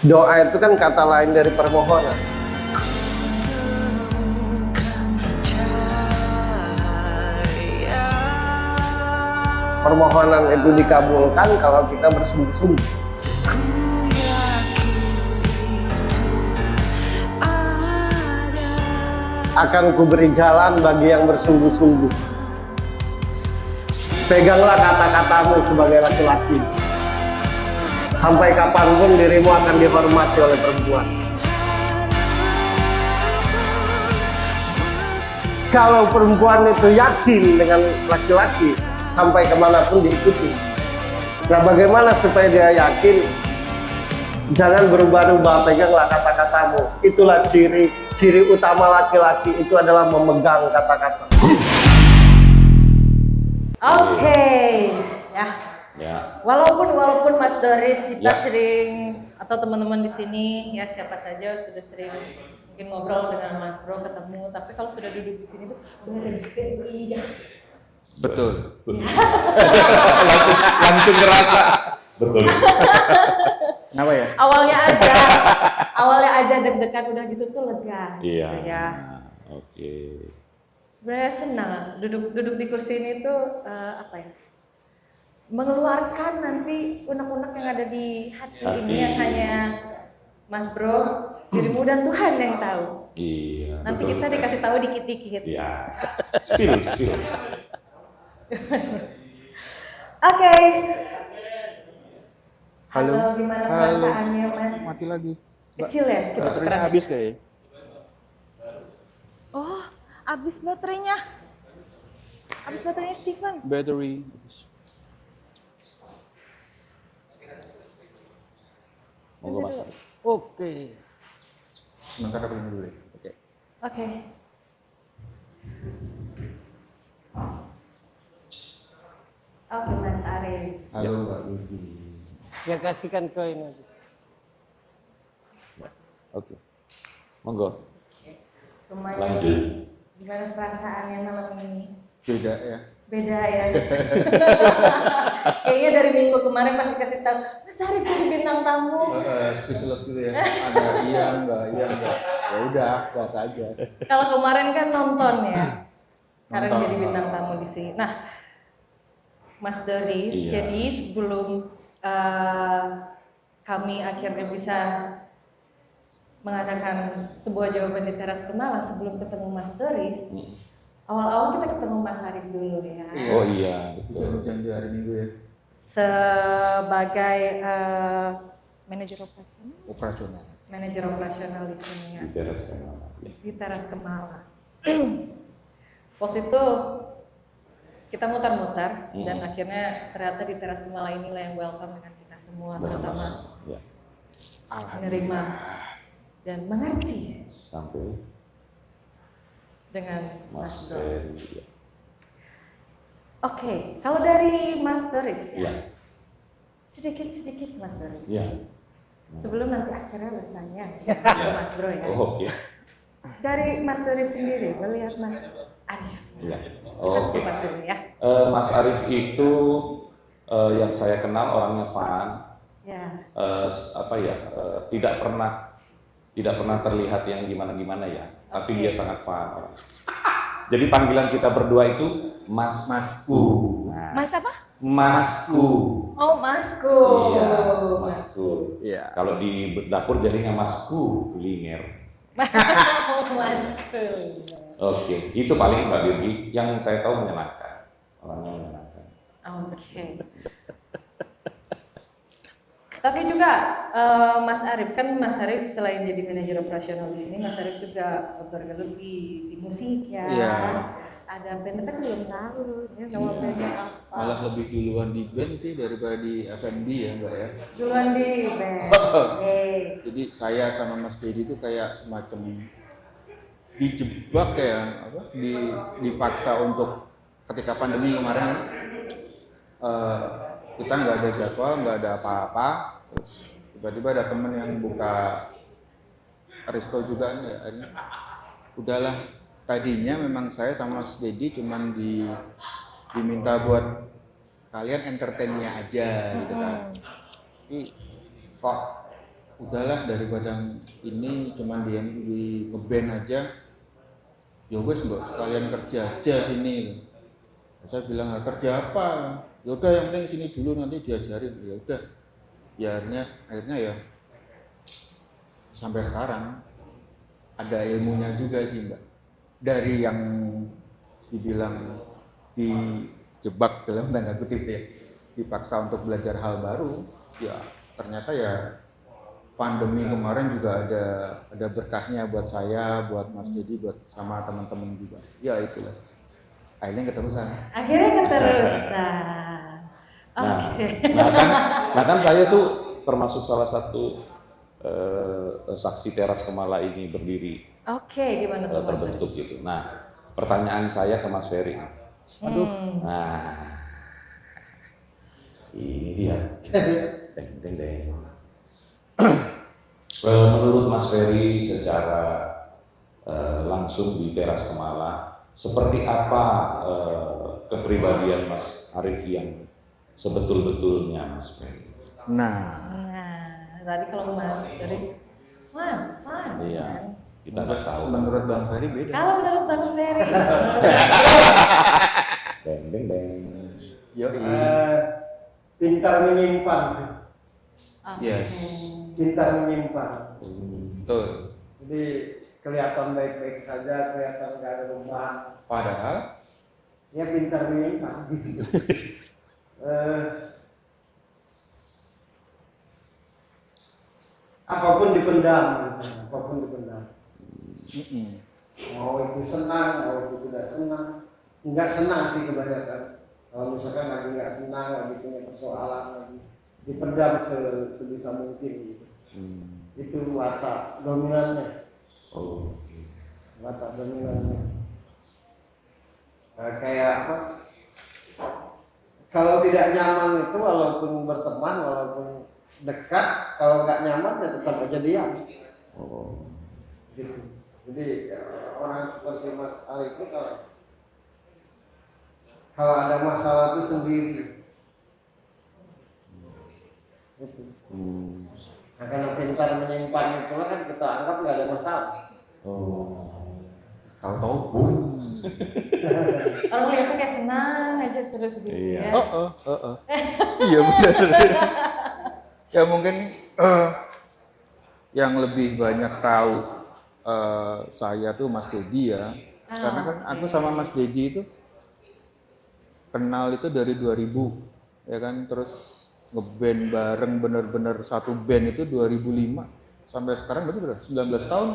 Doa itu kan kata lain dari permohonan. Permohonan itu dikabulkan kalau kita bersungguh-sungguh. Akan kuberi jalan bagi yang bersungguh-sungguh. Peganglah kata-katamu sebagai laki-laki. Sampai kapanpun dirimu akan dihormati oleh perempuan. Kalau perempuan itu yakin dengan laki-laki, sampai kemanapun diikuti. Nah, bagaimana supaya dia yakin? Jangan berubah-ubah, peganglah kata-katamu. Itulah ciri utama laki-laki, itu adalah memegang kata-kata. Oke, ya. Ya. Walaupun Mas Doris kita Ya. sering atau teman-teman di sini ya siapa saja sudah sering mungkin ngobrol dengan Mas Bro ketemu, tapi kalau sudah duduk di sini tuh berbeda. Betul. langsung ngerasa. Betul. Kenapa ya? Awalnya aja deg-degan, udah gitu tuh lega. Iya. Gitu ya. Oke. Sebenarnya senang duduk di kursi ini tuh apa ya? Mengeluarkan nanti unek-unek yang ada di hati ini yang hanya Mas Bro, dirimu dan Tuhan yang tahu. Iya. Nanti betul. kita dikasih tahu dikit-dikit. Iya. Spill. Oke. Halo. Gimana Halo. perasaannya Mas? Mati lagi. Kecil ya? Kita Baterainya habis kayaknya. Oh, habis baterainya. Habis baterainya Steven. Battery. Monggo Mas. Oke. Sebentar aku ini dulu ya. Oke. Oke. Oke Mas Arif. Halo Mbak Ludi. Ya kasihkan ke ini. Oke. Monggo. Lumayan. Lanjut. Gimana perasaannya malam ini? Beda ya. Beda ya. Kayaknya dari minggu kemarin pasti kasih tahu, Mas Arif jadi bintang tamu. Speechless gitu ya. Ada iya enggak. Ya udah, gas aja. Kalau kemarin kan nonton ya. Sekarang Nonton. jadi bintang tamu di sini. Nah, Mas Doris, Iya. jadi sebelum kami akhirnya bisa mengadakan sebuah jawaban di teras Kemala sebelum ketemu Mas Doris, awal-awal kita ketemu Mas Arif dulu ya. Oh iya, betul. Hujan-hujan di hari Minggu ya. Sebagai manajer Operasional. operasional di sini ya. Di teras Kemala. Ya. Di teras Kemala. Waktu itu kita mutar-mutar dan akhirnya ternyata di teras Kemala inilah yang welcome dengan kita semua, Benar, terutama Mas. Ya. menerima dan mengerti Sampai dengan Mas Mas Doris. Ferry. Ya. Oke, kalau dari Mas Doris ya, Ya. sedikit Mas Doris. Ya. Sebelum nanti akhirnya bertanya ke Mas Bro ya. Oh, oke. Dari Mas Doris sendiri melihat Mas Arif. Ya. Kita Oke. kupas dulu ya. Mas Arif itu yang saya kenal orangnya fun. Ya. Tidak pernah terlihat yang gimana ya, tapi dia sangat fun. Jadi panggilan kita berdua itu Masku. Nah, Mas apa? Masku. Oh, Masku. Iya, Masku. Iya. Kalau di dapur jadinya Masku Linger. Oh, Masku. Oke, itu paling Mbak Birgi yang saya tahu menyenangkan. Orangnya menyenangkan. Oke. Tapi juga Mas Arif kan Mas Arif selain jadi manajer operasional di sini, Mas Arif juga bergelut di musik ya. Iya. Ada band kan belum tahu ya nama bandnya apa. Malah lebih duluan di band sih daripada di FNB ya Mbak ya. Duluan di band. Oke. Jadi saya sama Mas Dedi itu kayak semacam dijebak ya, dipaksa untuk ketika pandemi kemarin kan, kita nggak ada jadwal, nggak ada apa-apa, terus tiba-tiba ada temen yang buka resto juga, akhirnya udahlah. Tadinya memang saya sama Mas Dedi cuman diminta buat kalian entertainnya aja gitu kan. Tapi kok udahlah daripada ini cuman dia di ngeband aja, ya wes mbak sekalian kerja aja sini. Saya bilang kerja apa? Ya udah yang penting sini dulu nanti diajarin. Ya udah. Ya akhirnya ya sampai sekarang ada ilmunya juga sih mbak. Dari yang dibilang dijebak dalam tanda kutip ya, dipaksa untuk belajar hal baru, ya ternyata ya pandemi kemarin juga ada berkahnya buat saya, buat Mas Dedi, buat sama teman-teman juga. Ya itulah. Akhirnya keterusan. Akhirnya keterusan. Nah, Oke. nah kan saya tuh termasuk salah satu saksi teras Kemala ini berdiri Oke, gimana tuh Mas? terbentuk gitu. Nah, pertanyaan saya ke Mas Ferry. Aduh. Nah, ini dia. Deng, deng, deng. Menurut Mas Ferry secara langsung di teras Kemala, seperti apa kepribadian Mas Arief yang sebetul-betulnya Mas Ferry? Nah, Tadi kalau Mas Arief fun. Iya, kita nggak tahu. menurut Bang Ferry beda. Kalau menurut Bang Ferry, Deng, deng, deng. Pintar menyimpan sih. Yes. Pintar menyimpan. Betul. Jadi kelihatan baik-baik saja, kelihatan nggak ada beban. Padahal Ya pintar menyimpan gitu. Apapun dipendam, gitu. Apapun dipendam. Mau itu senang, mau itu tidak senang. Enggak senang sih kebanyakan. Kalau misalkan lagi nggak senang, lagi punya persoalan, lagi dipendam sebisa mungkin gitu. Itu watak dominannya. Oh, Watak dominannya. Kayak apa? Kalau tidak nyaman itu walaupun berteman, walaupun dekat, kalau nggak nyaman ya tetap aja diam. oh. Gitu. Jadi orang seperti Mas Arief itu kalau ada masalah itu sendiri. Gitu. Nah, karena pintar menyimpan itu kan kita anggap nggak ada masalah. Oh. tahu-tahu boom. kalau lihatnya kayak senang aja terus gitu Iya. ya. Iya benar. Ya mungkin yang lebih banyak tahu saya tuh Mas Dedi ya. Karena kan aku sama Mas Dedi itu kenal itu dari 2000 ya kan, terus ngeband bareng bener-bener satu band itu 2005 sampai sekarang berarti berapa? 19 tahun.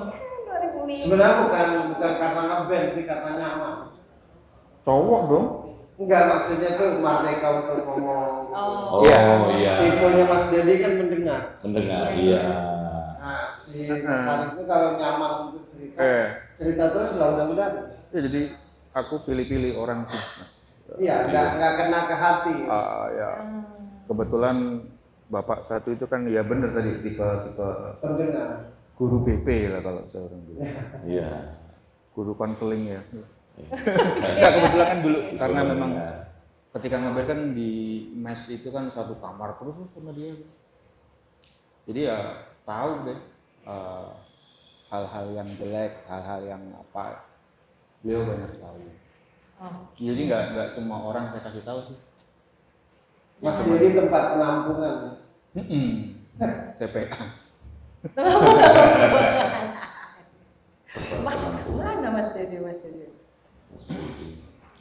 2005. Sebenarnya bukan karena ngeband sih, karena nyaman. Cowok dong. Enggak, maksudnya tuh merdeka untuk ngomong. Oh. Iya. Tipenya Mas Dedi kan mendengar. Mendengar, iya. Nah, si Mas Arief itu kalau nyaman untuk cerita, cerita terus nggak udah-udah. Ya, jadi aku pilih-pilih orang sih Mas. Iya, nggak kena ke hati. Ya. Kebetulan bapak satu itu kan ya bener tadi tipe Pendengar. guru BP lah kalau saya orang bilang. Iya. Guru konseling ya. Enggak, kebetulan kan dulu karena memang ketika ngeband kan di mes itu kan satu kamar terus sama dia. Jadi ya tahu deh hal-hal yang jelek, hal-hal yang apa, beliau banyak tahu. Jadi nggak semua orang saya kasih tahu sih. Mas Dedi tempat penampungan. TPA. Mana Mas Dedi?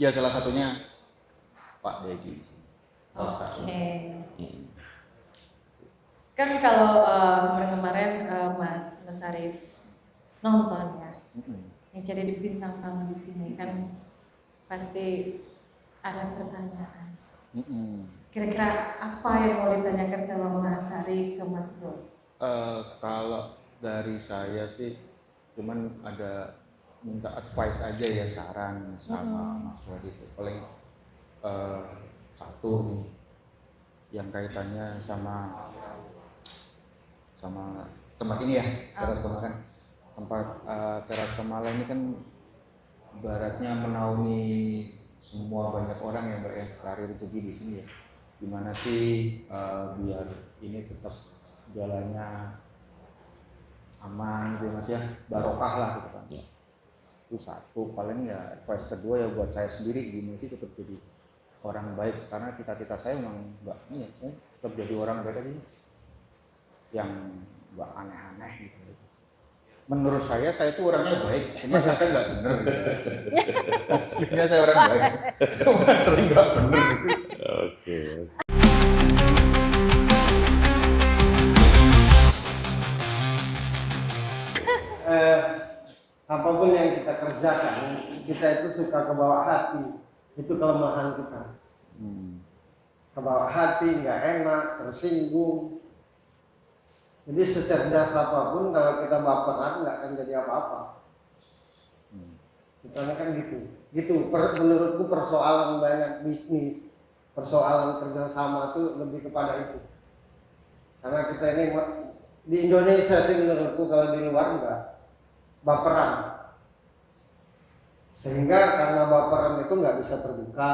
Ya salah satunya Pak Dedi. Oke. Kan kalau kemarin Mas Arief nonton ya, yang jadi bintang tamu di sini kan pasti ada pertanyaan. Kira-kira apa yang mau ditanyakan sama Mas Arief ke Mas Bro? Kalau dari saya sih cuman ada minta advice aja ya, saran sama Mas Wadi. Paling satu nih yang kaitannya sama tempat ini ya, Teras Kemala kan. Tempat Teras Kemala ini kan ibaratnya menaungi semua banyak orang yang karir rezeki di sini ya. Gimana sih biar ini tetap jalannya aman gitu Mas ya, barokah lah gitu kan. Ya. Itu satu, paling ya advice kedua ya buat saya sendiri gini sih, tetap jadi orang baik, karena cita-cita saya memang nggak ini tetap jadi orang baik aja yang nggak aneh-aneh gitu. Menurut saya itu orangnya baik, cuma kadang nggak bener gitu. Aslinya saya orang baik, cuma sering nggak bener gitu. Oke. Apapun yang kita kerjakan, kita itu suka kebawa hati, itu kelemahan kita. Kebawa hati, nggak enak, tersinggung. Jadi secerdas apapun, kalau kita baperan nggak akan jadi apa-apa. Kita kan gitu. Menurutku persoalan banyak bisnis, persoalan kerjasama itu lebih kepada itu. Karena kita ini di Indonesia sih menurutku, kalau di luar enggak, baperan. Sehingga karena baperan itu nggak bisa terbuka,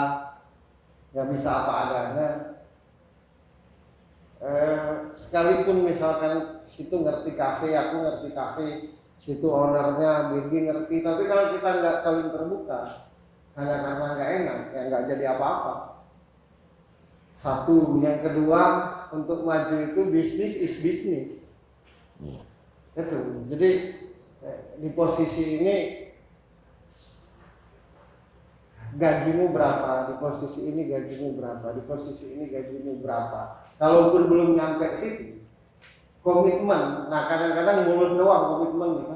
nggak bisa apa adanya. Sekalipun misalkan situ ngerti kafe, aku ngerti kafe, situ ownernya, Bibi ngerti, tapi kalau kita nggak saling terbuka, hanya karena nggak enak, ya nggak jadi apa-apa. Satu, yang kedua, untuk maju itu bisnis is bisnis. Itu, jadi di posisi ini gajimu berapa, di posisi ini gajimu berapa, di posisi ini gajimu berapa. Kalaupun belum nyampe situ, komitmen. Nah kadang-kadang mulut doang komitmen gitu.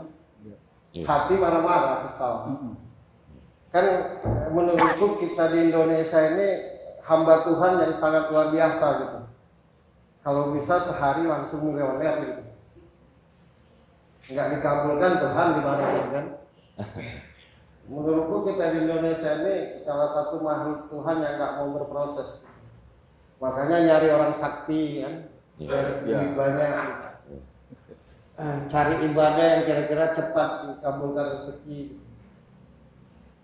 Hati marah-marah, kesal. Kan menurutku kita di Indonesia ini hamba Tuhan yang sangat luar biasa gitu. Kalau bisa sehari langsung miliuner gitu. Nggak dikabulkan Tuhan dimarahin kan. Menurutku kita di Indonesia ini salah satu makhluk Tuhan yang nggak mau berproses. Makanya nyari orang sakti kan, lebih banyak. Cari ibadah yang kira-kira cepat dikabulkan rezeki.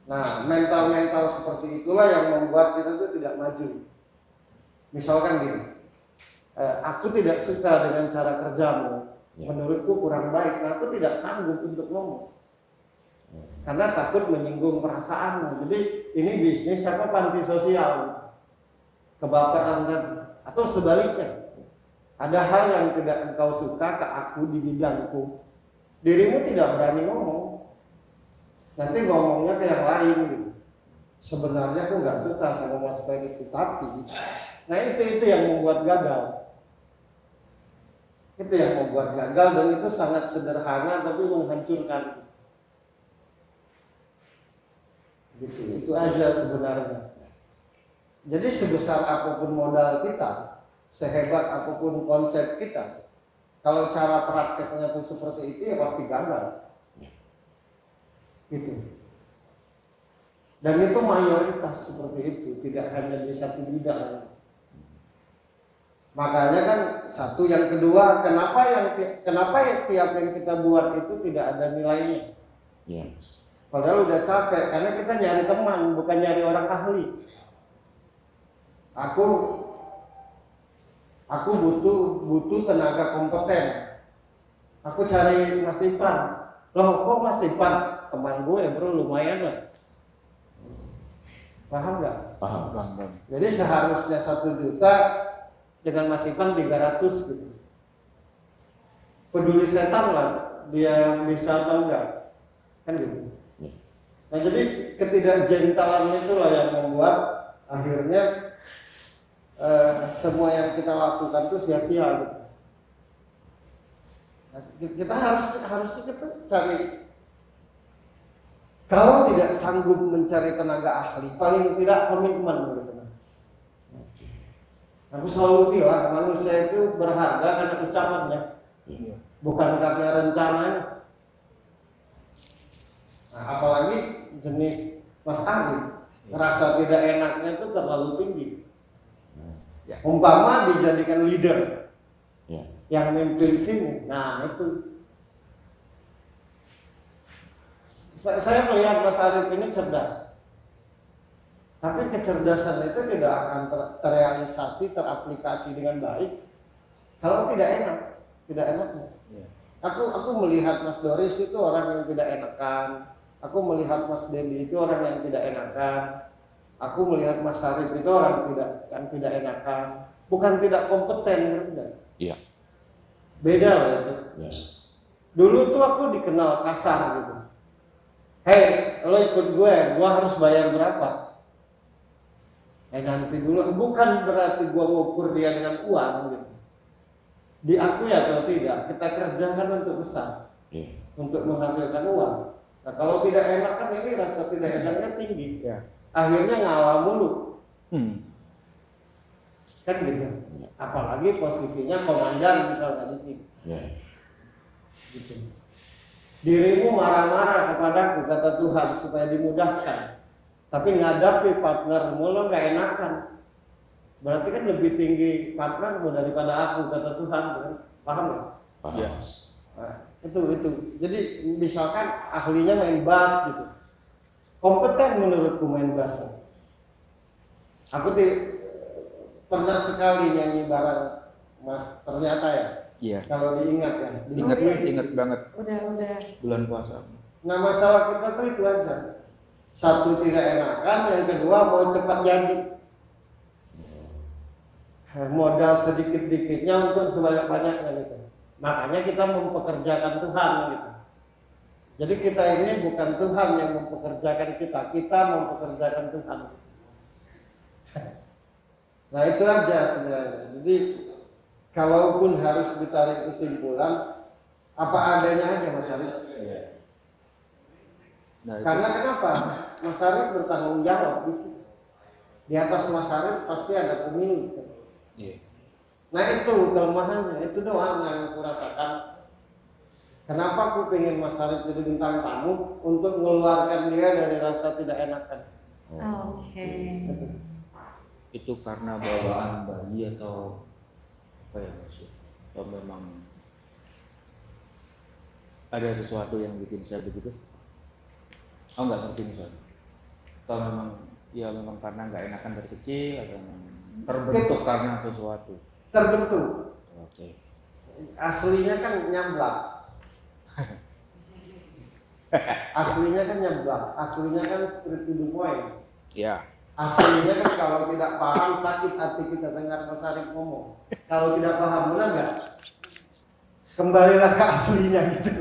Nah, mental-mental seperti itulah yang membuat kita tuh tidak maju. Misalkan gini, aku tidak suka dengan cara kerjamu, menurutku kurang baik, nah aku tidak sanggup untuk ngomong. Karena takut menyinggung perasaanmu. Jadi ini bisnis apa panti sosial, kebaperan dan atau sebaliknya. Ada hal yang tidak engkau suka ke aku di bidangku, dirimu tidak berani ngomong. Nanti ngomongnya ke yang lain gitu. Sebenarnya aku nggak suka sama Mas Pen itu, tapi nah itu yang membuat gagal. Itu yang membuat gagal, dan itu sangat sederhana tapi menghancurkan. Gitu. Itu aja sebenarnya. Jadi sebesar apapun modal kita, sehebat apapun konsep kita, kalau cara prakteknya pun seperti itu ya pasti gagal. Gitu. Dan itu mayoritas seperti itu, tidak hanya di satu bidang. Makanya kan satu, yang kedua, kenapa tiap yang kita buat itu tidak ada nilainya? Padahal udah capek, karena kita nyari teman, bukan nyari orang ahli. Aku butuh tenaga kompeten. Aku cari Mas Ipan. Loh, kok Mas Ipan? Teman gue bro, lumayan lah. Paham nggak? Paham. Jadi seharusnya 1 juta, dengan Mas Ipan 300 gitu. Peduli setan lah, dia bisa atau enggak, kan gitu. Nah jadi ketidakjentalan itulah yang membuat akhirnya semua yang kita lakukan itu sia-sia gitu. Nah, kita harus kita cari. Kalau tidak sanggup mencari tenaga ahli, paling tidak komitmen gitu. Aku selalu bilang manusia itu berharga karena ucapannya, bukan karena rencananya. Nah, apalagi jenis Mas Arif, rasa tidak enaknya itu terlalu tinggi. Umpama dijadikan leader yang memimpin sini, nah itu. Saya melihat Mas Arif ini cerdas. Tapi kecerdasan itu tidak akan terrealisasi, teraplikasi dengan baik kalau tidak enak, tidak enaknya. Aku melihat Mas Doris itu orang yang tidak enakan. Aku melihat Mas Dendi itu orang yang tidak enakan. Aku melihat Mas Sarip itu orang yang tidak enakan. Bukan tidak kompeten, ngerti nggak? Iya. Beda loh itu. Ya. Dulu tuh aku dikenal kasar gitu. Hei, lo ikut gue harus bayar berapa? Nanti dulu, bukan berarti gue ngukur dia dengan uang gitu. Diakui atau tidak, kita kerjakan untuk besar, Iya. untuk menghasilkan uang. Nah kalau tidak enak kan ini rasa tidak enaknya tinggi. Ya. Akhirnya ngalah mulu. Hmm. Kan gitu. Apalagi posisinya komandan misalnya di sini. Ya. Gitu. Dirimu marah-marah kepadaku kata Tuhan supaya dimudahkan. Tapi ngadapi partnermu lo gak enakan. Berarti kan lebih tinggi partnermu daripada aku kata Tuhan, kan? Paham nggak? Paham. Ya. Nah, itu. Jadi misalkan ahlinya main bass gitu, kompeten menurutku main bass. Aku pernah sekali nyanyi bareng Mas, ternyata ya. Iya. Kalau diingat ya. Ingat banget Udah. bulan puasa. Nah masalah kita tuh itu aja. Satu tidak enakan, yang kedua mau cepat jadi. Modal sedikit-dikitnya untuk sebanyak-banyaknya gitu. Makanya kita mempekerjakan Tuhan gitu. Jadi kita ini bukan Tuhan yang mempekerjakan kita mempekerjakan Tuhan. Nah itu aja sebenarnya. Jadi kalaupun harus ditarik kesimpulan, apa adanya aja Mas Arif. Nah, itu. Karena kenapa? Mas Arif bertanggung jawab di sini. Di atas Mas Arif pasti ada pemilik. Iya. Nah itu kelemahannya, itu doang yang aku rasakan. Kenapa aku pengen Mas Arif jadi bintang tamu untuk mengeluarkan dia dari rasa tidak enakan. Oke. Itu karena bawaan bayi atau apa ya maksud? Atau memang ada sesuatu yang bikin saya begitu? Oh nggak ngerti misalnya. Atau memang karena nggak enakan dari kecil atau memang terbentuk karena sesuatu. Terbentuk. Oke. Aslinya kan nyablak. Aslinya kan nyablak. Aslinya kan straight to the point. Ya. Aslinya kan kalau tidak paham sakit hati kita dengar Mas Arif ngomong. Kalau tidak paham benar nggak? Kembalilah ke aslinya gitu.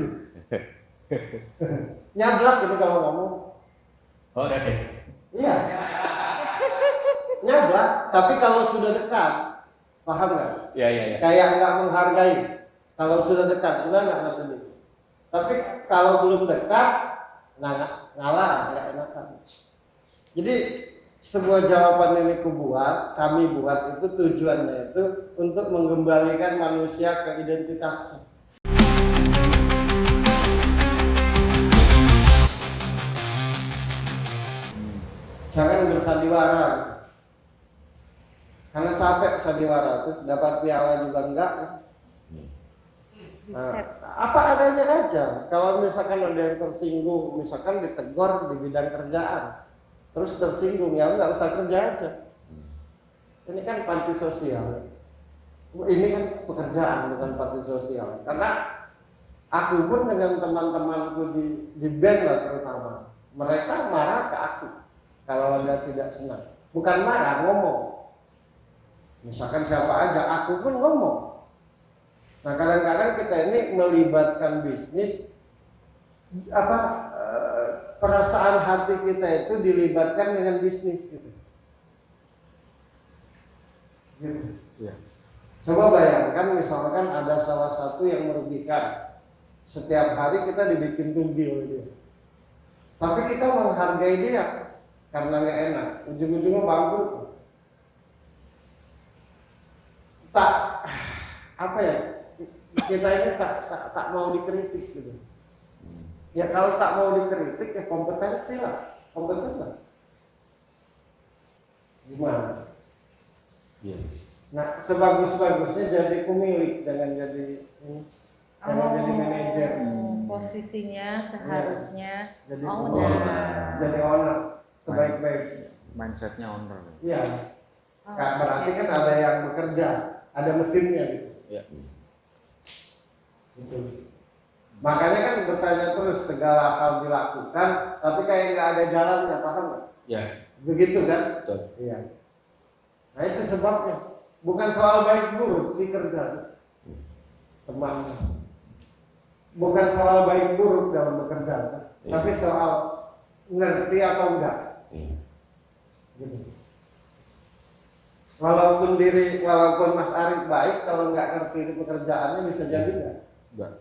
Nyablak itu kalau ngomong. Oh udah deh. Iya. Nyablak. Tapi kalau sudah dekat, paham nggak? Ya. Kayak nggak menghargai. Kalau sudah dekat, benar nggak Mas Adi? Tapi kalau belum dekat, ngalah, nggak enakan. Jadi sebuah jawaban ini kami buat itu tujuannya itu untuk mengembalikan manusia ke identitasnya. Jangan bersandiwara. Karena capek sandiwara itu, dapat piala juga enggak. Nah, apa adanya aja. Kalau misalkan ada yang tersinggung, misalkan ditegur di bidang kerjaan, terus tersinggung, ya nggak usah kerja aja. Ini kan panti sosial. Ini kan pekerjaan, bukan panti sosial. Karena aku pun dengan teman-temanku di band lah terutama, mereka marah ke aku kalau Anda tidak senang. Bukan marah, ngomong. Misalkan siapa aja, aku pun ngomong. Nah kadang-kadang kita ini melibatkan bisnis, perasaan hati kita itu dilibatkan dengan bisnis gitu. Ya. Coba bayangkan misalkan ada salah satu yang merugikan, setiap hari kita dibikin rugi oleh dia. Tapi kita menghargai dia karena nggak enak, ujung-ujungnya bangkrut. Kita ini tak mau dikritik gitu. Ya kalau tak mau dikritik ya kompetensi lah, kompeten lah. Gimana? Yes. Nah sebagus-bagusnya jadi pemilik, jangan jadi manajer. Posisinya seharusnya Jadi owner. Jadi owner sebaik-baik. Mindsetnya owner. Iya. Berarti kan ada yang bekerja, ada mesinnya gitu. Ya. Gitu. Makanya kan bertanya terus segala hal dilakukan, tapi kayak nggak ada jalannya, paham nggak? Ya, Begitu kan? betul. Iya. Nah itu sebabnya. Bukan soal baik buruk sih kerja, teman. Bukan soal baik buruk dalam bekerja, tapi soal ngerti atau enggak. Gitu. Walaupun Mas Arif baik, kalau nggak ngerti di pekerjaannya bisa jadi enggak. Enggak.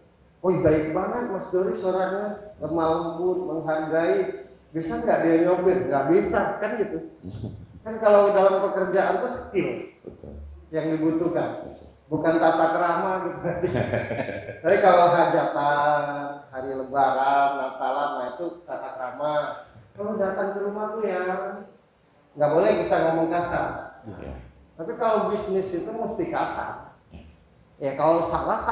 Oh baik banget Mas Dori suaranya, lemah lembut, menghargai. Bisa nggak dia nyopir? Nggak bisa, kan gitu. Kan kalau dalam pekerjaan itu skill yang dibutuhkan, bukan tata krama gitu. Tapi kalau hajatan, hari lebaran, natalan, nah itu tata krama. Kalau datang ke rumah tuh ya nggak boleh kita ngomong kasar. Tapi kalau bisnis itu mesti kasar. Ya kalau salah.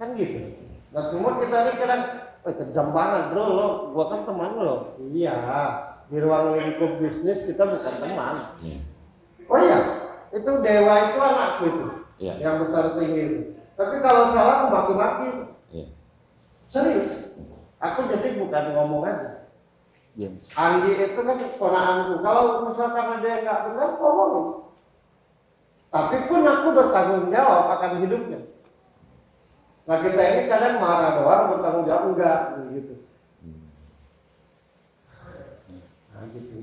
Kan gitu. Nah cuma kita ini kadang, kejam banget bro, gua kan teman lo. Iya, di ruang lingkup bisnis kita bukan teman. Oh iya, itu dewa itu anakku itu, yang besar tinggi itu. Tapi kalau salah aku maki-maki. Serius, aku jadi bukan ngomong aja. Anggi itu kan ponakanku. Kalau misalkan ada yang nggak benar, ngomongin. Tapi pun aku bertanggung jawab akan hidupnya. Nah kita ini kadang marah doang, bertanggung jawab enggak, gitu. Nah, gitu.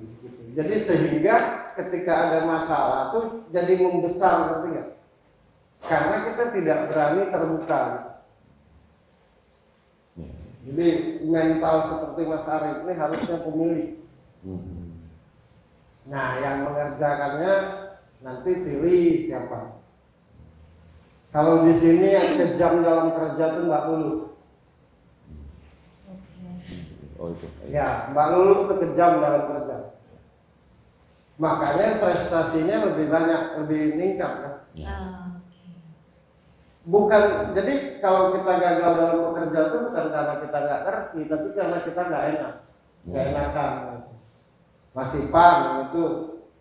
Jadi sehingga ketika ada masalah tuh jadi membesar, ngerti nggak? Karena kita tidak berani terbuka. Jadi mental seperti Mas Arif ini harusnya pemilik. Nah yang mengerjakannya nanti pilih siapa. Kalau di sini yang kejam dalam kerja tuh Mbak Lulu. Ya, Mbak Lulu tuh kejam dalam kerja. Makanya prestasinya lebih banyak, lebih meningkat kan. Bukan, jadi kalau kita gagal dalam bekerja itu bukan karena kita nggak ngerti, tapi karena kita nggak enak, nggak enakan. Mas Ipang itu,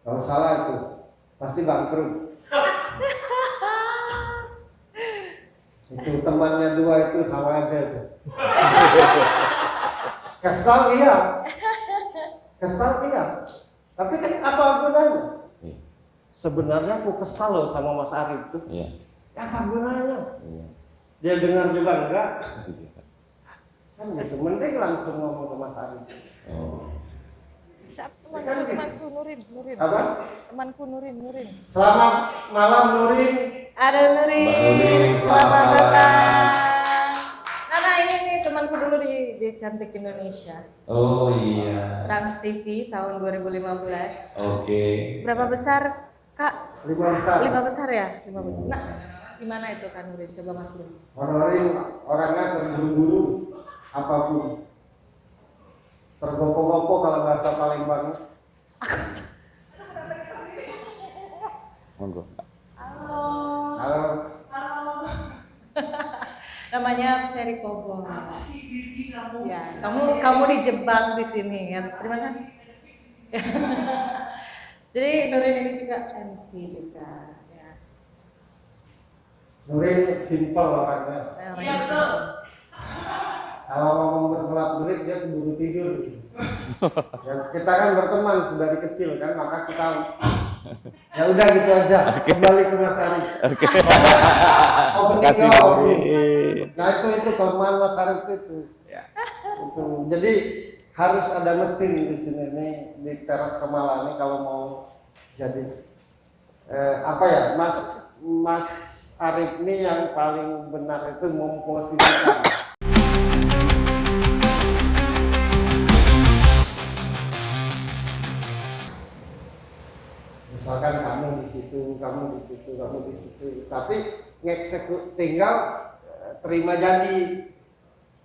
kalau salah itu, pasti bangkrut. Itu temannya dua itu sama aja itu. Kesal iya. Tapi kan apa gunanya? Sebenarnya aku kesal loh sama Mas Arif tuh. Apa gunanya? Dia dengar juga enggak? Kan gitu, mending langsung ngomong ke Mas Arif. Temanku Nurin. Apa? Temanku Nurin. Selamat malam Nurin. Ada Nurin. Selamat datang. Nana ini nih temanku dulu di Cantik Indonesia. Oh iya. Trans TV tahun 2015. Oke. Berapa besar Kak? 5 besar. 5 besar ya? 5 besar. Nah, gimana itu Kak Nurin? Coba Mas Bro. Nurin orangnya terburu-buru apapun. Tergopo-gopo kalau bahasa Palembang. Monggo. Halo. Namanya Ferry Kobo. Ya, kamu dijebak di sini ya. Terima kasih. Jadi Nurin ini juga MC juga. Ya. Nurin simple orangnya. Iya bro. Kalau ngomong berbelat-belit dia keburu tidur. Ya, kita kan berteman dari kecil kan, maka kita ya udah gitu aja. Kembali ke Mas Arif. Kasih Nah itu kelemahan Mas Arif itu. Itu. Jadi harus ada mesin di sini nih di teras Kemala nih kalau mau jadi apa ya Mas Arif nih yang paling benar itu memposisikan. Misalkan kamu di situ, tapi ngeksekut tinggal terima jadi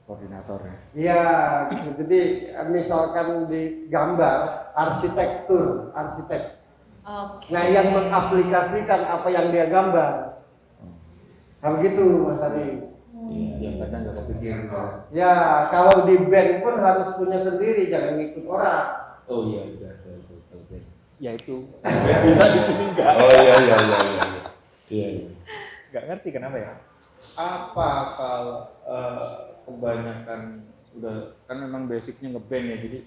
Koordinator ya. Iya, gitu. Jadi misalkan di gambar arsitek. Nah, yang mengaplikasikan apa yang dia gambar. Nah, begitu Mas Adi. Yang kadang nggak kepikiran. Ya, kalau di band pun harus punya sendiri, jangan ngikut orang. Oh iya, udah. Ya itu. Bisa di sini enggak? Oh iya. Iya. Nggak ngerti kenapa ya. apa kalau kebanyakan udah kan memang basicnya ngeband ya, jadi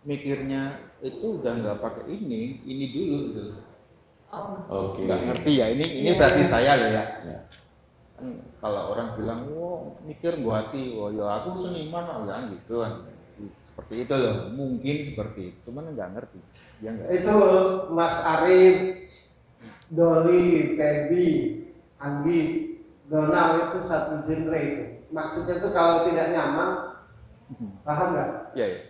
mikirnya itu udah nggak pakai ini dulu gitu. Oh. Oke. Nggak ngerti ya, ini Iya. berarti saya loh ya. Ya. Kan kalau orang bilang, wah mikir gua hati, wah ya aku seniman, oh ya gitu kan. Seperti itu loh, mungkin seperti itu, cuman nggak ngerti. Ya nggak. Itu Mas Arif, Doli, Pebi, Anggi, Donald itu satu genre itu. Maksudnya tuh kalau tidak nyaman, paham nggak? Ya ya.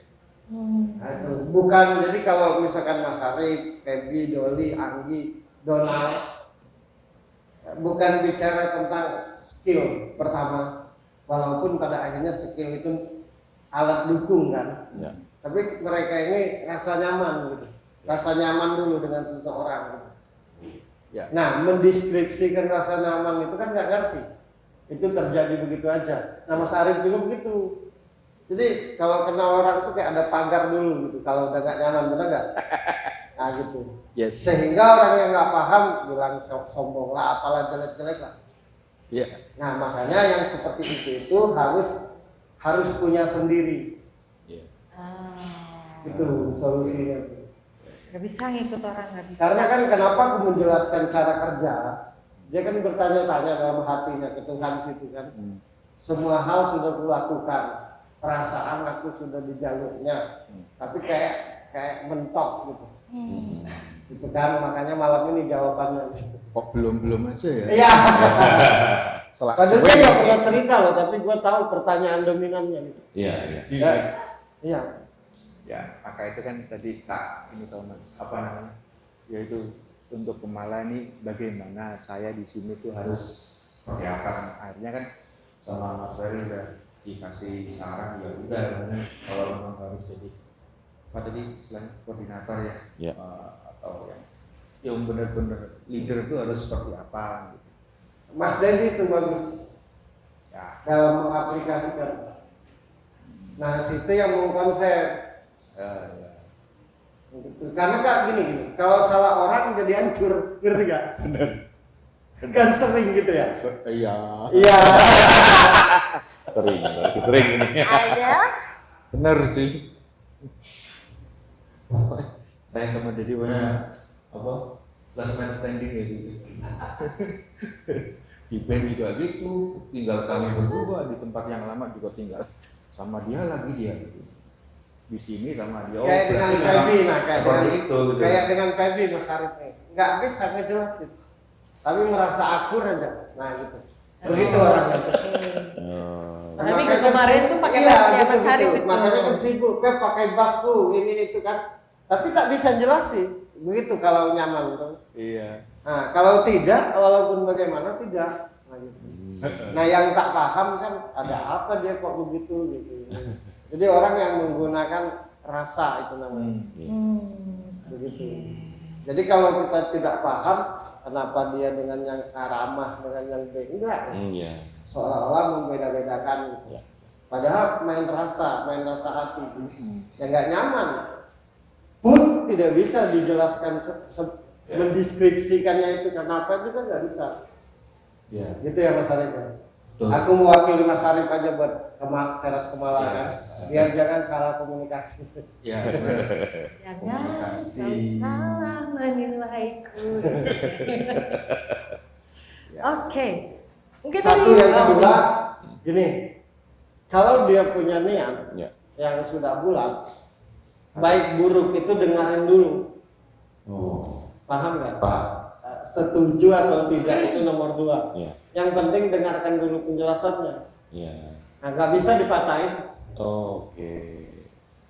Nah, itu. Bukan, jadi kalau misalkan Mas Arif, Pebi, Doli, Anggi, Donald, bukan bicara tentang skill pertama, walaupun pada akhirnya skill itu alat dukung kan. Ya. Tapi mereka ini rasa nyaman gitu, rasa nyaman dulu dengan seseorang. Gitu. Ya. Nah, mendeskripsikan rasa nyaman itu kan nggak ngerti, itu terjadi begitu aja. Nah, Mas Arif juga begitu. Jadi kalau kenal orang itu kayak ada pagar dulu gitu, kalau udah nggak nyaman, benar nggak? Nah gitu. Yes. Sehingga orang yang nggak paham bilang sombong lah, apalah jelek-jelek lah. Ya. Nah makanya yang seperti itu harus punya sendiri. Ya. Itu solusinya. Gak bisa ngikut orang, gak bisa. Karena kan kenapa aku menjelaskan cara kerja? Dia kan bertanya-tanya dalam hatinya ke Tuhan situ kan. Semua hal sudah kulakukan, perasaan aku sudah di jalurnya, tapi kayak mentok gitu. Itu kan makanya malam ini jawabannya. Kok belum aja ya? Iya. Padahal Selesai. dia nggak pernah cerita loh, tapi gue tahu pertanyaan dominannya gitu. Iya, iya. Ya, iya. Ya, maka itu kan tadi Kak ini tahu Mas apa namanya? Yaitu untuk Kemala ini bagaimana saya di sini tuh harus seperti apa kan? Akhirnya kan sama Mas Ferry udah dikasih saran, ya udah kalau memang harus jadi apa tadi istilahnya koordinator ya, Ya. atau yang benar-benar leader itu harus seperti apa gitu. Mas Dedi itu bagus Ya, dalam mengaplikasikan. Nah, situ yang mengkonsep. ya. Karena Kak gini, kalau salah orang jadi hancur, ngerti gak? Kan sering gitu ya. Iya. Iya. Sering, berarti sering ini. Ada? Bener sih. Saya sama Dedi punya apa? Last man standing ya gitu. Di band juga gitu, tinggal kami berdua di tempat yang lama juga tinggal sama dia lagi dia gitu. Di sini sama dia. Kayak dengan berarti memang Pebi, nah kayak seperti dengan, itu gitu. kayak dengan Pebi Mas Arif nih. Nggak bisa ngejelasin, tapi merasa akur aja. Nah gitu. Begitu orangnya. Tapi Makanya kan kemarin tuh pakai iya, bassnya gitu, Mas Arif gitu. itu. Makanya kan sibuk, kan pakai bassku ini itu kan. Tapi tak bisa jelasin. Begitu kalau nyaman tuh. Iya. Nah kalau tidak, walaupun bagaimana tidak. Nah, gitu. Nah yang tak paham kan ada apa dia kok begitu gitu. Jadi orang yang menggunakan rasa itu namanya. Begitu. Jadi kalau kita tidak paham kenapa dia dengan yang ramah dengan yang enggak, Iya. seolah-olah membeda-bedakan gitu. Ya. Padahal main rasa hati yang nggak nyaman pun tidak bisa dijelaskan mendeskripsikannya itu kenapa itu kan nggak bisa. Iya. Gitu ya Mas Arif. Betul. Aku mewakili Mas Arif aja buat teras Kemala Ya. kan, biar jangan salah komunikasi. Iya. Jangan Komunikasi. kau salah menilaiku. Oke. Mungkin Satu tadi- yang kedua, gini, kalau dia punya niat Ya. yang sudah bulat, baik buruk itu dengarin dulu, Oh. paham nggak? Pak. Setuju atau tidak itu nomor 2. Ya. Yang penting dengarkan dulu penjelasannya. Ya. Nah, nggak bisa dipatahin. Oke.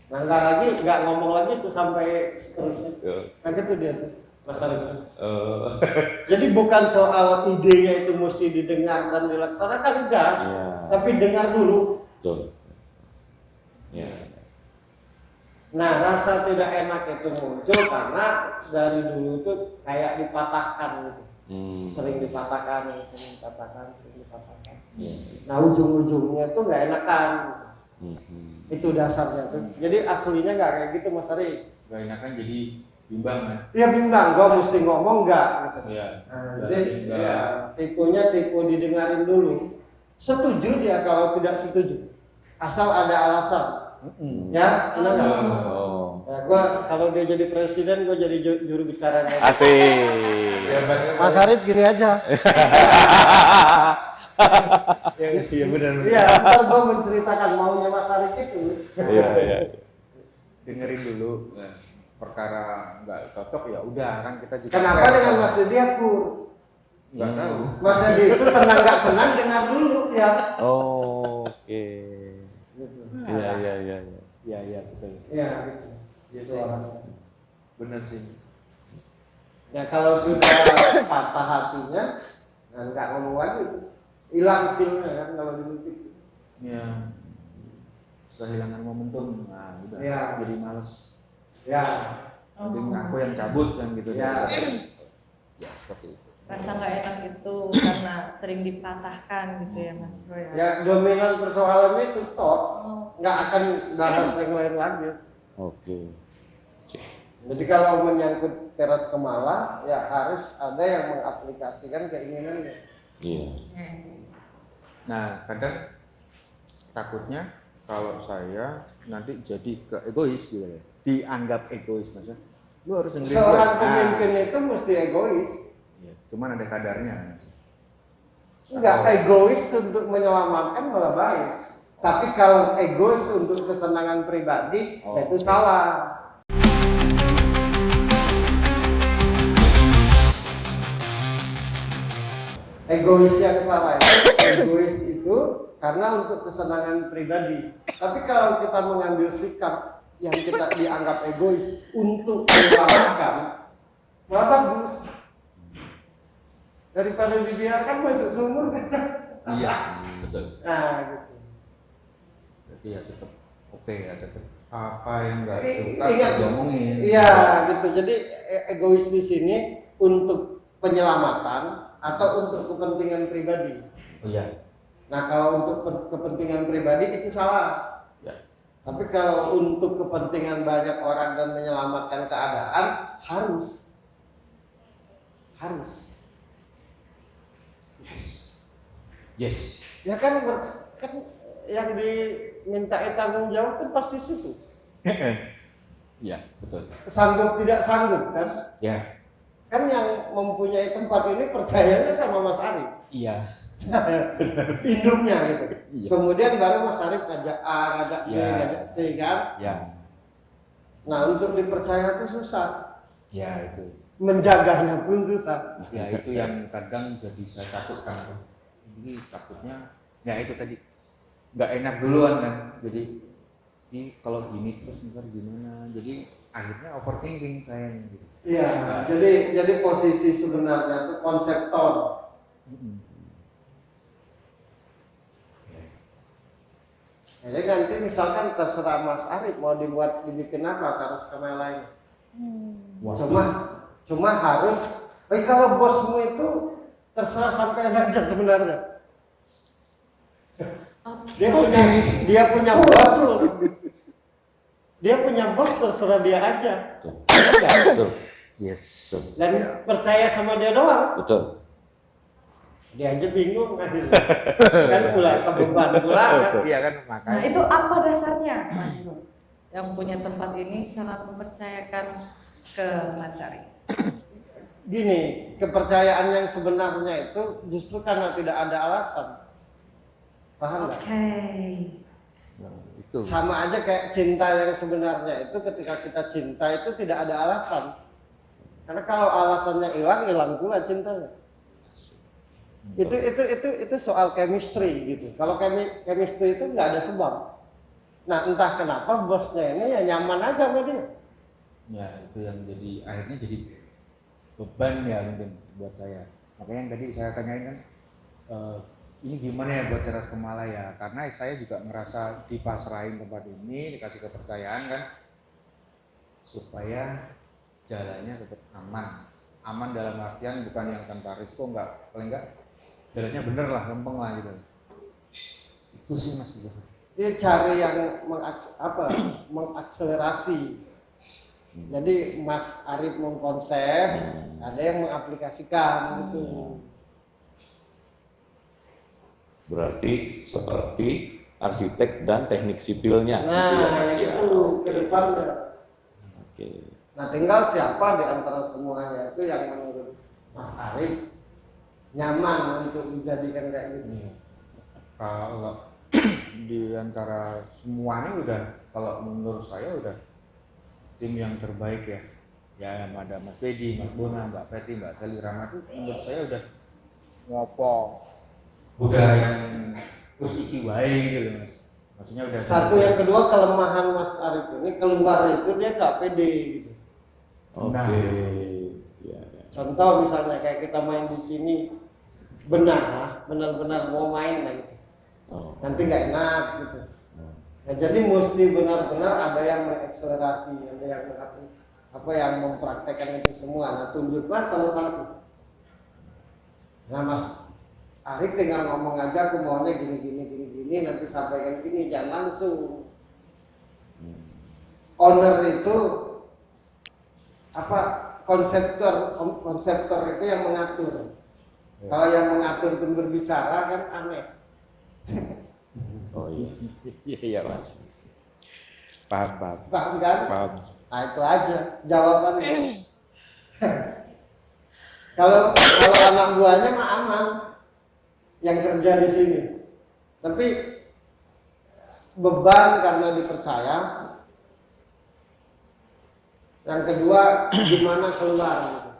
Nah, nggak ngomong lagi tuh sampai seterusnya. Ya. Nah, gitu dia tuh, Mas Arif. Eh, Jadi bukan soal idenya itu mesti didengar dan dilaksanakan, enggak. ya. Tapi dengar dulu. Betul. Ya. Nah, rasa tidak enak itu muncul karena dari dulu tuh kayak dipatahkan gitu. Sering dipatahkan. Ya. Nah, ujung-ujungnya tuh nggak enakan. Mhm. Itu dasarnya tuh. Jadi aslinya nggak kayak gitu Mas Ari. Gak enakan jadi bimbang kan? Iya bimbang, gua mesti ngomong nggak gitu. Iya. Nah, Dari jadi bimbang. ya, tipe didengarin dulu. Setuju dia kalau tidak setuju, asal ada alasan. Ya, benar nggak? Oh. Ya, gua kalau dia jadi presiden, gua jadi juru bicaranya. Asik. Mas Arif gini aja. Iya benar. Iya, ntar gua menceritakan maunya Mas Arif itu. Iya, iya. Dengerin dulu. Nah, perkara nggak cocok ya udah kan kita juga. Kenapa fair. dengan Mas Dedi aku? Nggak tahu. Mas Dedi itu senang nggak senang dengar dulu ya. Oh, oke. Gitu. Iya, iya, iya, iya. Iya iya betul. Iya, gitu. Iya Gitu sih. orangnya. Benar sih. Ya kalau sudah patah hatinya, nah nggak ngomong lagi, hilang feel-nya kan kalau di musik. Iya. Kehilangan momentum. Nah, udah Iya. jadi males. Ya, Mending aku yang cabut kan gitu. Ya. Ya seperti itu. Rasa nggak enak itu karena sering dipatahkan gitu ya Mas Bro ya. ya dominan persoalannya itu toh, Oh. nggak akan bahas yang lain lagi. Oke. Jadi kalau menyangkut teras Kemala, ya harus ada yang mengaplikasikan keinginannya. Iya. Nah, kadang takutnya kalau saya nanti jadi ke egois gitu ya. Dianggap egois maksudnya. Lu harus dengerin gua. Seorang Nah, pemimpin itu mesti egois. iya, cuman ada kadarnya. Enggak Atau- egois untuk menyelamatkan malah baik. Tapi kalau egois untuk kesenangan pribadi, Oh, itu oke. salah. Egois yang salah egois itu karena untuk kesenangan pribadi. Tapi kalau kita mengambil sikap yang kita dianggap egois untuk menyelamatkan, malah bagus. Daripada dibiarkan masuk sumur kan. Iya, betul. Nah, gitu. Jadi ya tetap oke ya tetap apa yang nggak suka Ingat, diomongin. iya gitu. Jadi egois di sini untuk penyelamatan atau untuk kepentingan pribadi. Oh iya. Nah kalau untuk kepentingan pribadi itu salah. Ya. Tapi kalau untuk kepentingan banyak orang dan menyelamatkan keadaan harus. Yes. Ya kan yang diminta tanggung jawab kan pasti situ. Iya, betul. Sanggup tidak sanggup kan? Ya. Kan yang mempunyai tempat ini percayanya sama Mas Arif. Iya. Induknya gitu. Iya. Kemudian baru Mas Arif ngajak A, ngajak B, Ya. ngajak C kan. Ya. Nah untuk dipercaya itu susah. Ya itu. Menjaganya pun susah. Ya itu yang kadang jadi saya takutkan. Jadi takutnya ya itu tadi nggak enak duluan kan. Jadi ini kalau gini terus ntar gimana. Jadi akhirnya overthinking saya gitu. Iya. Jadi posisi sebenarnya itu konseptor. Jadi nanti misalkan terserah Mas Arif mau dibikin apa harus kamera lain. Wah. Cuma harus. Kalau bosmu itu terserah sampai aja sebenarnya. Oke. Dia punya bos loh. Dia punya bos terserah dia aja. Betul. Yes. Dan percaya sama dia doang. Betul. Dia aja bingung akhirnya. Kan pula kebeban pula kan. Iya kan Nah makanya. itu apa dasarnya Mas Bro? Yang punya tempat ini sangat mempercayakan ke Mas Ari. Gini, kepercayaan yang sebenarnya itu justru karena tidak ada alasan. Paham nggak? Oke. Nah, itu. Sama aja kayak cinta yang sebenarnya itu ketika kita cinta itu tidak ada alasan. Karena kalau alasannya hilang pula cintanya. Itu soal chemistry gitu. Kalau chemistry itu nggak ada sebab. Nah entah kenapa bosnya ini ya nyaman aja sama dia. Ya itu yang jadi akhirnya jadi beban ya mungkin buat saya. Makanya yang tadi saya tanyain kan ini gimana ya buat Teras Kemala ya? Karena saya juga ngerasa dipasrahin tempat ini, dikasih kepercayaan kan, supaya jalannya tetap aman. Aman dalam artian bukan yang tanpa risiko, paling enggak jalannya bener lah, lempeng lah gitu. Itu sih Mas. Dia cari yang mengakselerasi Jadi Mas Arif mengkonsep, ada yang mengaplikasikan gitu. Berarti seperti arsitek dan teknik sipilnya. gitu ya, Nah, Mas, ya. itu ke depannya. Oke. Nah, tinggal siapa di antara semuanya itu yang menurut Mas Arif nyaman untuk dijadikan kayak gitu. Kalau di antara semuanya udah, kalau menurut saya udah tim yang terbaik ya. Ya ada Mas Dedi, Mas Bona, Mbak Preti, Mbak Sally Rama itu menurut saya udah ngopo. Udah yang terus iki wae gitu loh Mas. Maksudnya udah Satu yang kedua kelemahan Mas Arif ini keluar itu dia gak pede gitu. Oke. Nah. Ya, ya. Contoh misalnya kayak kita main di sini benar-benar mau main lah gitu. Oh. Nanti nggak enak gitu. Nah, jadi mesti benar-benar ada yang mengakselerasi, ada yang yang mempraktekkan itu semua. Nah, tunjuklah salah satu. Nah, Mas Arif tinggal ngomong aja, aku maunya gini, nanti sampaikan gini, jangan langsung. Owner itu konseptor itu yang mengatur. Kalau yang mengatur pun berbicara kan aneh. Oh iya. Iya Mas. Paham. Paham kan? Paham. Nah, itu aja jawabannya. Kalau anak buahnya mah aman yang kerja di sini. Tapi beban karena dipercaya. Yang kedua, gimana keluar gitu.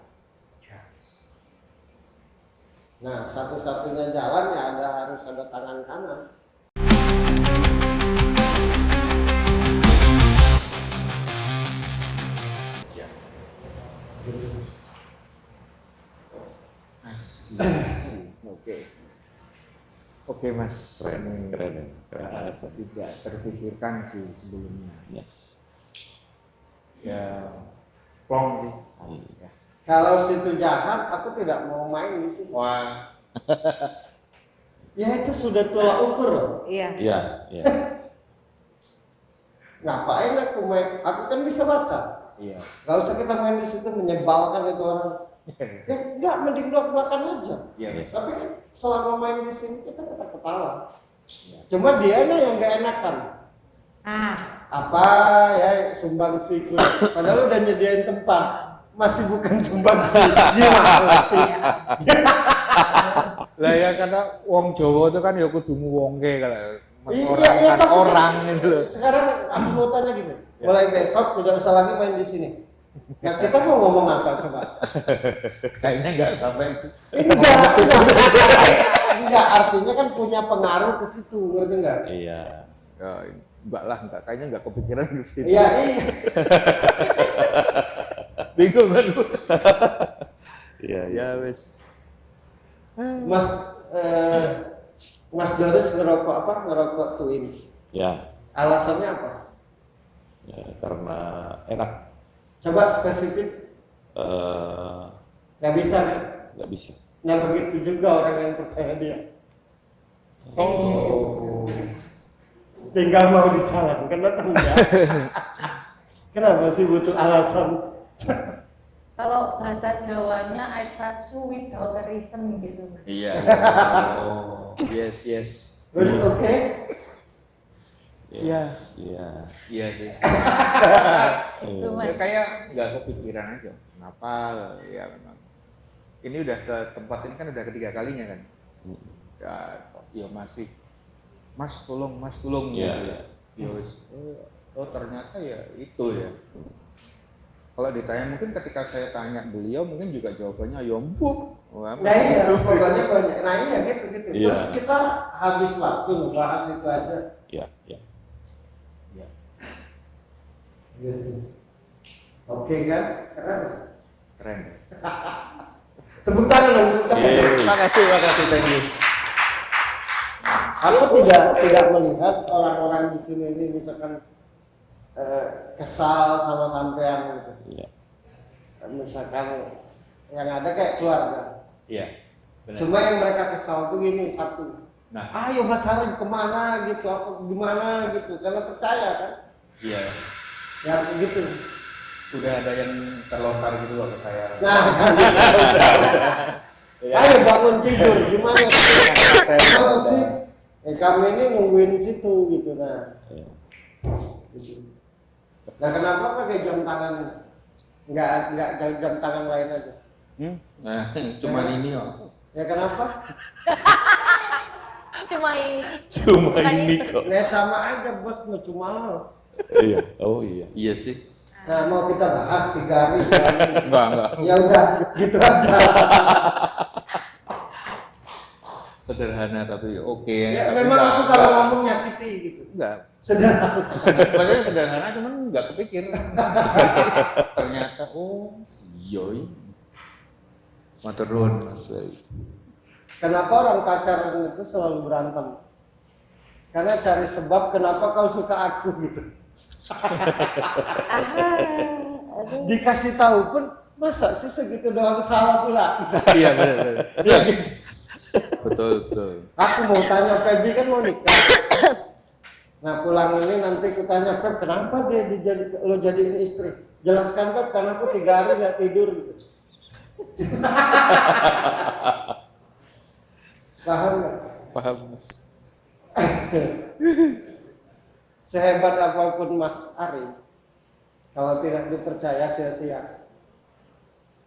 Nah, satu-satunya jalan ya harus ada tangan kanan. Asli. Oke Mas. Ini Keren. tidak terpikirkan sih sebelumnya. Yes. Ya, plong sih. Ya. Kalau situ jahat, aku tidak mau main di situ. Wah, Ya itu sudah tolak ukur loh. Iya. Iya, iya. Ngapain aku main? Aku kan bisa baca. iya. Gak usah kita main di situ menyebalkan itu orang. Ya enggak, mending belak-belakan aja. Iya, Mas. Tapi kan selama main di sini kita tetap ketawa. Iya. Cuma dianya yang nggak enakan. Apa ya sumbangsi kulit. Padahal udah nyediain tempat. Masih bukan sumbangsi. Gimana sih? Lah ya karena wong Jawa itu kan ya kudu nguwongke kalau Iya, kan tapi orang gitu loh. Sekarang aku mau tanya gini. Mulai besok tidak usah lagi main di sini. Nah, kita mau ngomong apa coba? Kayaknya nggak sampai itu. Enggak, artinya kan punya pengaruh ke situ, ngerti enggak? Iya. Ya, enggak lah, kayaknya nggak kepikiran ke situ. Iya. Bingung kan? Iya, iya. Ya wes. Mas Doris ngerokok apa? Ngerokok Twins. Ya. Alasannya apa? Ya, karena enak. Coba spesifik. Nggak bisa kan? Nggak bisa. Nah begitu juga orang yang percaya dia. Oh. Tinggal mau dijalankan atau enggak? Kenapa sih butuh alasan? Kalau bahasa Jawanya I trust you without a reason gitu. Iya. Oh. Yes. Oke. Yes. Iya. Iya sih. Itu Ya, Mas. kayak nggak kepikiran aja. Kenapa? Ya memang. Ini udah ke tempat ini kan udah ketiga kalinya kan. Ya masih. Mas tolong Iya, gitu. iya. Ya wis. Oh ternyata ya itu ya. Kalau ditanya mungkin ketika saya tanya beliau mungkin juga jawabannya ya empuk. Wah, Nah iya, pokoknya banyak. Nah iya gitu. Iya. Terus kita habis waktu bahas itu aja. Iya, iya. Ya. Gitu. Oke kan? Keren. Tepuk tangan dong, tepuk tangan. Yeay. Makasih, thank you. Aku tidak melihat orang-orang di sini ini misalkan kesal sama sampean gitu. Iya. Misalkan yang ada kayak keluarga. Iya. Benar. Cuma yang mereka kesal tuh gini satu. Nah, Ayo Mas Arif kemana gitu, apa gimana gitu, karena percaya kan? iya. Ya gitu. Udah ada yang terlontar gitu loh ke saya. Nah, ayo bangun tidur, gimana? Kalau sih, kami ini nungguin situ gitu, nah. Iya. Gitu. Nah, kenapa pakai jam tangan? Nggak jam tangan lain aja? Nah, cuman ini oh. Ya kenapa? Cuma ini. Cuma Bukan ini itu. kok. Nah, sama aja bos, cuma lo. Iya. Oh iya. Iya sih. Nah, mau kita bahas 3 hari. Enggak. Ya udah, gitu aja. Sederhana tapi oke. Ya, Tapi memang enggak- aku kalau enggak- ngomong nyakiti gitu. enggak. Sederhana. Maksudnya sederhana cuman nggak kepikir. Ternyata yoi. Matur nuwun Mas Wei. Kenapa orang pacaran itu selalu berantem? Karena cari sebab kenapa kau suka aku gitu. Dikasih tahu pun masa sih segitu doang salah pula. Iya benar. Ya gitu. Betul. Aku mau tanya Feby kan mau nikah. Nah pulang ini nanti aku tanya Feb kenapa dia lo jadiin istri? Jelaskan Feb karena aku 3 hari nggak tidur gitu. Paham nggak? Paham Mas. Sehebat apapun Mas Arif, kalau tidak dipercaya sia-sia.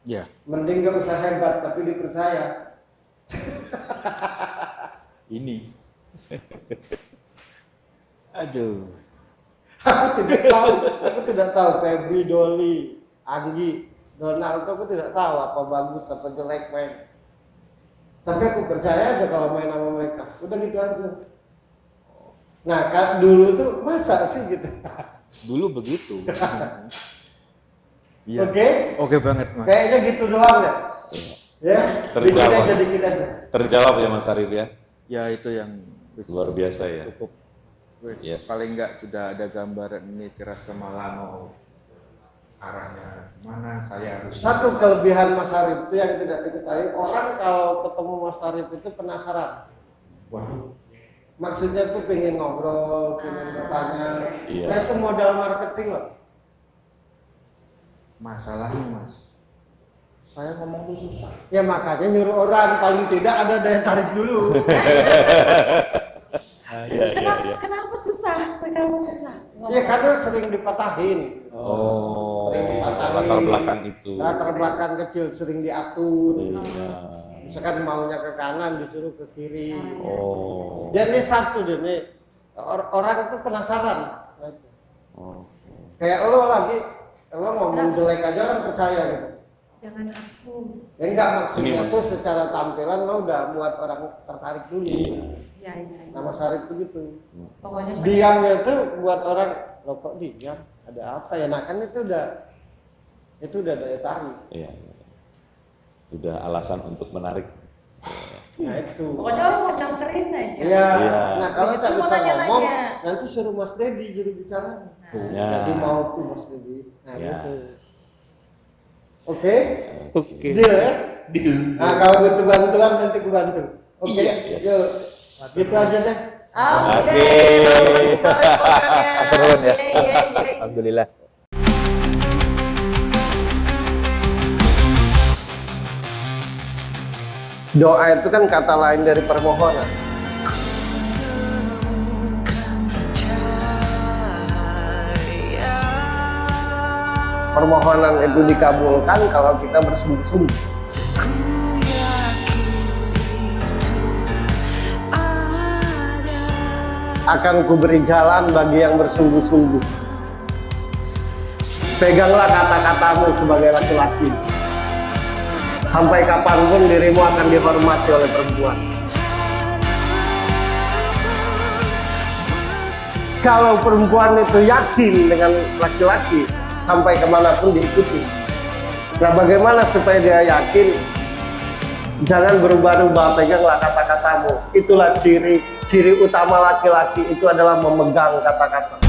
Ya. Mending gak usah hebat tapi dipercaya. Ini. Aduh. Aku tidak tahu Feby, Doli, Anggi, Donald, aku tidak tahu apa bagus apa jelek main. Tapi aku percaya aja kalau main sama mereka. Udah gitu aja. Nah, kan dulu tuh masa sih gitu. Dulu begitu. Iya. Oke? Banget Mas. Kayaknya gitu doang ya. Ya, Terjawab. dikit aja. Terjawab ya Mas Arif ya. Ya itu yang Luar biasa ya. Cukup. Wes, Yes. paling enggak sudah ada gambaran ini Tiras Kemala mau arahnya mana saya harus. Satu kelebihan Mas Arif itu yang tidak diketahui orang kalau ketemu Mas Arif itu penasaran. Waduh. Maksudnya tuh pengen ngobrol, pengen bertanya. Iya. Nah itu modal marketing loh. Masalahnya Mas, saya ngomong tuh susah. Ya makanya nyuruh orang paling tidak ada daya tarik dulu. Kenapa susah? Sekarang susah. Ya karena sering dipatahin. Oh. Sering dipatahin. Latar belakang itu. Latar belakang kecil sering diatur. Iya. Misalkan maunya ke kanan disuruh ke kiri. Oh. Dan ini satu deh nih. Orang itu penasaran. Oh. Kayak lo ngomong jelek aja orang percaya gitu. Jangan aku. Ya enggak maksudnya Ini, tuh secara tampilan lo udah buat orang tertarik dulu. Iya. Ya. Nama Sarif tuh gitu. Pokoknya Diamnya tuh buat orang lo kok diam? Ada apa ya? Nah kan itu udah daya tarik. Iya. Udah alasan untuk menarik. Nah itu. Pokoknya orang mau nyamperin aja. Iya. Iya. Nah kalau Di situ tak mau bisa nanya-nanya. ngomong, nanti suruh Mas Dedi juru bicara. Ya. Jadi mau tuh Mas Dedi. Nah Ya. gitu. Oke? Oke. Deal ya? Deal. Nah kalau butuh bantuan nanti gue bantu. Oke? Iya. Yes. Yuk. Gitu aja deh. Oke. Turun ya. Iya. Alhamdulillah. Doa itu kan kata lain dari permohonan. Permohonan itu dikabulkan kalau kita bersungguh-sungguh. Akan kuberi jalan bagi yang bersungguh-sungguh. Peganglah kata-katamu sebagai laki-laki. Sampai kapanpun dirimu akan dihormati oleh perempuan. Kalau perempuan itu yakin dengan laki-laki, sampai kemanapun diikuti. Nah bagaimana supaya dia yakin? Jangan berubah-ubah, peganglah kata-katamu. Itulah ciri utama laki-laki itu adalah memegang kata-kata.